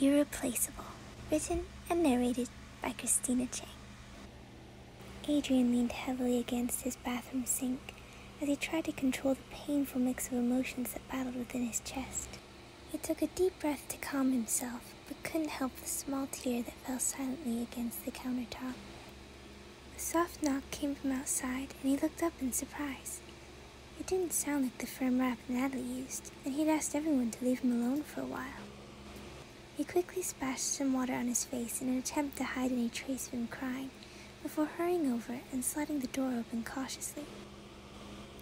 Irreplaceable, written and narrated by Christina. Adrien leaned heavily against his bathroom sink as he tried to control the painful mix of emotions that battled within his chest. He took a deep breath to calm himself, but couldn't help the small tear that fell silently against the countertop. A soft knock came from outside, and he looked up in surprise. It didn't sound like the firm rap Natalie used, and he'd asked everyone to leave him alone for a while. He quickly splashed some water on his face in an attempt to hide any trace of him crying, before hurrying over and sliding the door open cautiously.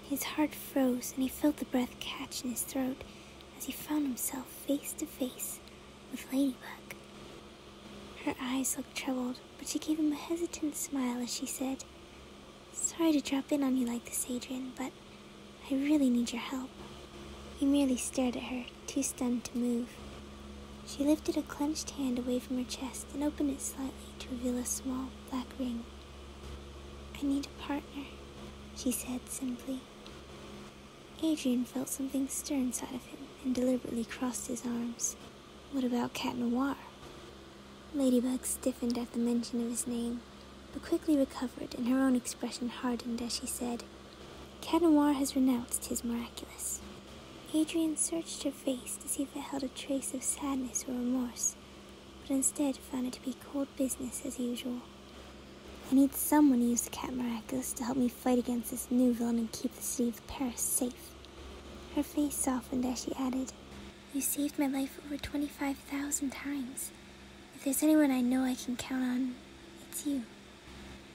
His heart froze, and he felt the breath catch in his throat as he found himself face to face with Ladybug. Her eyes looked troubled, but she gave him a hesitant smile as she said, "Sorry to drop in on you like this, Adrien, but I really need your help." He merely stared at her, too stunned to move. She lifted a clenched hand away from her chest and opened it slightly to reveal a small black ring. "I need a partner," she said simply. Adrien felt something stir inside of him and deliberately crossed his arms. "What about Cat Noir?" Ladybug stiffened at the mention of his name, but quickly recovered, and her own expression hardened as she said, "Cat Noir has renounced his Miraculous." Adrien searched her face to see if it held a trace of sadness or remorse, but instead found it to be cold business as usual. "I need someone to use the Cat Miraculous to help me fight against this new villain and keep the city of Paris safe." Her face softened as she added, "You saved my life over 25,000 times. If there's anyone I know I can count on, it's you."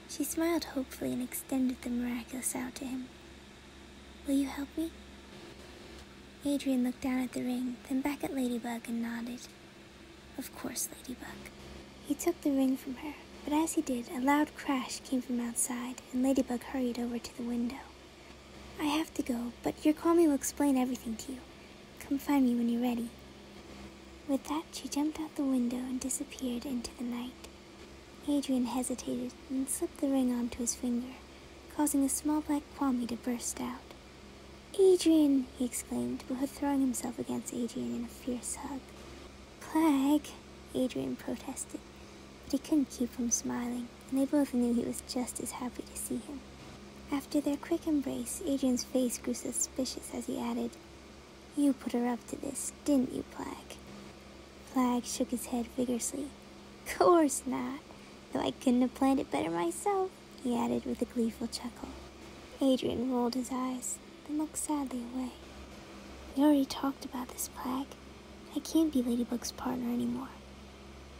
She smiled hopefully and extended the Miraculous out to him. "Will you help me?" Adrien looked down at the ring, then back at Ladybug and nodded. "Of course, Ladybug." He took the ring from her, but as he did, a loud crash came from outside, and Ladybug hurried over to the window. "I have to go, but your calming will explain everything to you. Come find me when you're ready." With that, she jumped out the window and disappeared into the night. Adrien hesitated and slipped the ring onto his finger, causing a small black kwami to burst out. "Adrien!" he exclaimed, before throwing himself against Adrien in a fierce hug. "Plag!" Adrien protested, but he couldn't keep from smiling, and they both knew he was just as happy to see him. After their quick embrace, Adrien's face grew suspicious as he added, "You put her up to this, didn't you, Plag?" Plag shook his head vigorously. "Course not, though I couldn't have planned it better myself," he added with a gleeful chuckle. Adrien rolled his eyes, then looked sadly away. "We already talked about this, Plag. I can't be Ladybug's partner anymore.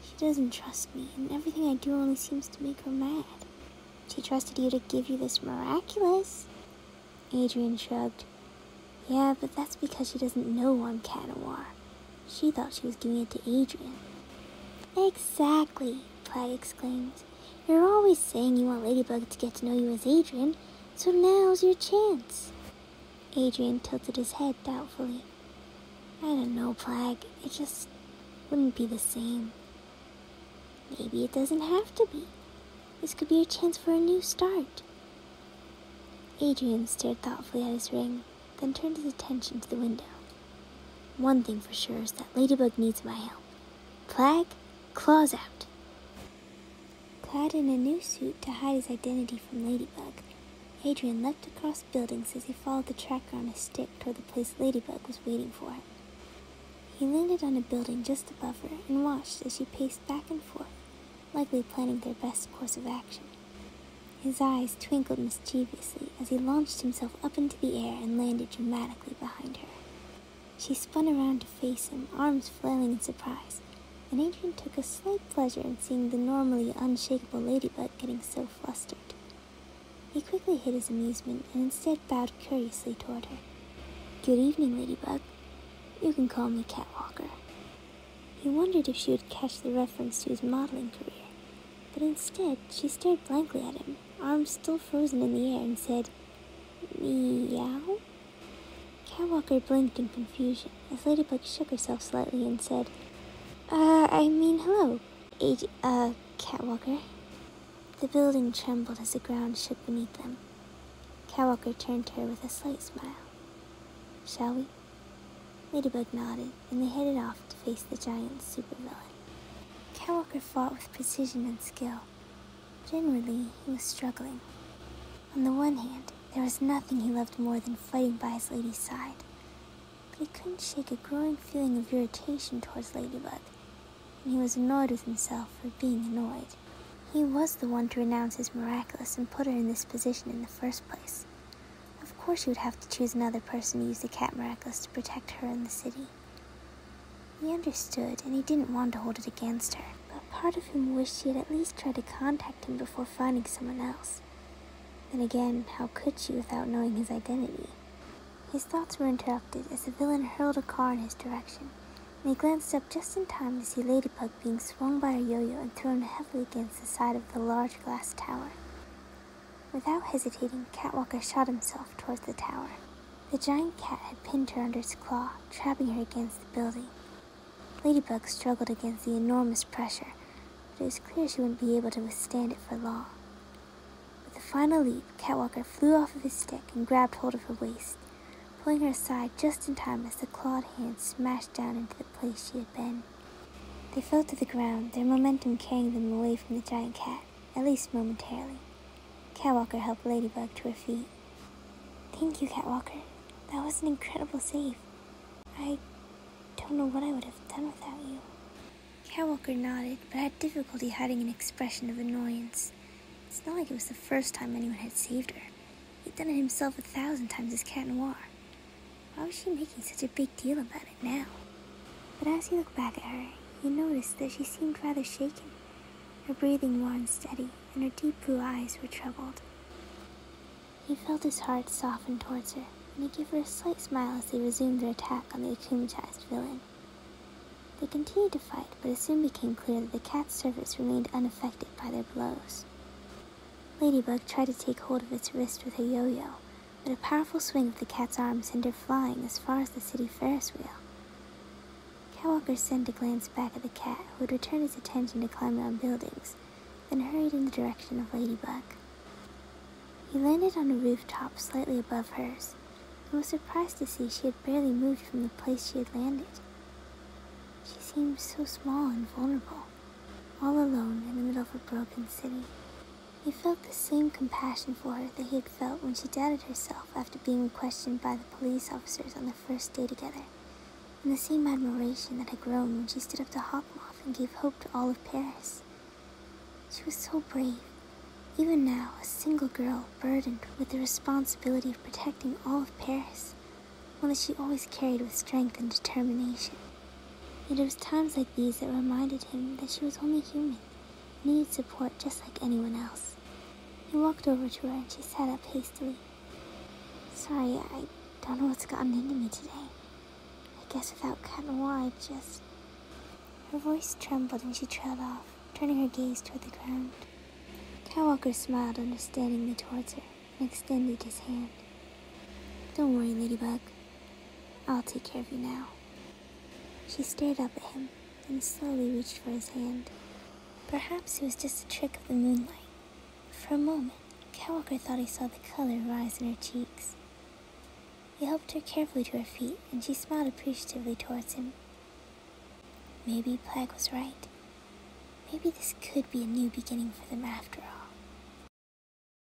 She doesn't trust me, and everything I do only seems to make her mad. She trusted you to give you this Miraculous." Adrien shrugged. "Yeah, but that's because she doesn't know I'm Cat Noir. She thought she was giving it to Adrien." "Exactly," Plag exclaimed. "You're always saying you want Ladybug to get to know you as Adrien, so now's your chance." Adrien tilted his head doubtfully. "I don't know, Plag. It just wouldn't be the same." "Maybe it doesn't have to be. This could be your chance for a new start." Adrien stared thoughtfully at his ring, then turned his attention to the window. "One thing for sure is that Ladybug needs my help. Plag, claws out." Clad in a new suit to hide his identity from Ladybug, Adrien leapt across buildings as he followed the tracker on his stick toward the place Ladybug was waiting for him. He landed on a building just above her and watched as she paced back and forth, likely planning their best course of action. His eyes twinkled mischievously as he launched himself up into the air and landed dramatically behind her. She spun around to face him, arms flailing in surprise, and Adrien took a slight pleasure in seeing the normally unshakable Ladybug getting so flustered. He quickly hid his amusement and instead bowed courteously toward her. "Good evening, Ladybug. You can call me Catwalker." He wondered if she would catch the reference to his modeling career, but instead she stared blankly at him, arms still frozen in the air, and said, "Meow?" Catwalker blinked in confusion as Ladybug shook herself slightly and said, hello, Catwalker." The building trembled as the ground shook beneath them. Catwalker turned to her with a slight smile. "Shall we?" Ladybug nodded, and they headed off to face the giant supervillain. Catwalker fought with precision and skill, but inwardly he was struggling. On the one hand, there was nothing he loved more than fighting by his lady's side, but he couldn't shake a growing feeling of irritation towards Ladybug, and he was annoyed with himself for being annoyed. He was the one to renounce his Miraculous and put her in this position in the first place. Of course he would have to choose another person to use the Cat Miraculous to protect her in the city. He understood, and he didn't want to hold it against her, but part of him wished she had at least tried to contact him before finding someone else. Then again, how could she without knowing his identity? His thoughts were interrupted as the villain hurled a car in his direction, and he glanced up just in time to see Ladybug being swung by her yo-yo and thrown heavily against the side of the large glass tower. Without hesitating, Catwalker shot himself towards the tower. The giant cat had pinned her under its claw, trapping her against the building. Ladybug struggled against the enormous pressure, but it was clear she wouldn't be able to withstand it for long. With a final leap, Catwalker flew off of his stick and grabbed hold of her waist, pulling her aside just in time as the clawed hand smashed down into the place she had been. They fell to the ground, their momentum carrying them away from the giant cat, at least momentarily. Catwalker helped Ladybug to her feet. "Thank you, Catwalker. That was an incredible save. I don't know what I would have done without you." Catwalker nodded, but had difficulty hiding an expression of annoyance. It's not like it was the first time anyone had saved her. He'd done it himself 1,000 times as Cat Noir. Why was she making such a big deal about it now? But as he looked back at her, he noticed that she seemed rather shaken. Her breathing more unsteady, and her deep blue eyes were troubled. He felt his heart soften towards her, and he gave her a slight smile as they resumed their attack on the akumatized villain. They continued to fight, but it soon became clear that the cat's surface remained unaffected by their blows. Ladybug tried to take hold of its wrist with her yo-yo, but a powerful swing of the cat's arm sent her flying as far as the city Ferris wheel. Catwalker sent a glance back at the cat, who had returned his attention to climbing on buildings, then hurried in the direction of Ladybug. He landed on a rooftop slightly above hers, and was surprised to see she had barely moved from the place she had landed. She seemed so small and vulnerable, all alone in the middle of a broken city. He felt the same compassion for her that he had felt when she doubted herself after being questioned by the police officers on their first day together, and the same admiration that had grown when she stood up to Hawkmoth and gave hope to all of Paris. She was so brave, even now a single girl burdened with the responsibility of protecting all of Paris, one that she always carried with strength and determination. Yet it was times like these that reminded him that she was only human, and needed support just like anyone else. He walked over to her and she sat up hastily. "Sorry, I don't know what's gotten into me today. I guess without Cat Noir, I just..." Her voice trembled and she trailed off, turning her gaze toward the ground. Catwalker smiled understandingly towards her and extended his hand. "Don't worry, Ladybug. I'll take care of you now." She stared up at him and slowly reached for his hand. Perhaps it was just a trick of the moonlight. For a moment, Catwalker thought he saw the color rise in her cheeks. He helped her carefully to her feet, and she smiled appreciatively towards him. Maybe Plague was right. Maybe this could be a new beginning for them after all.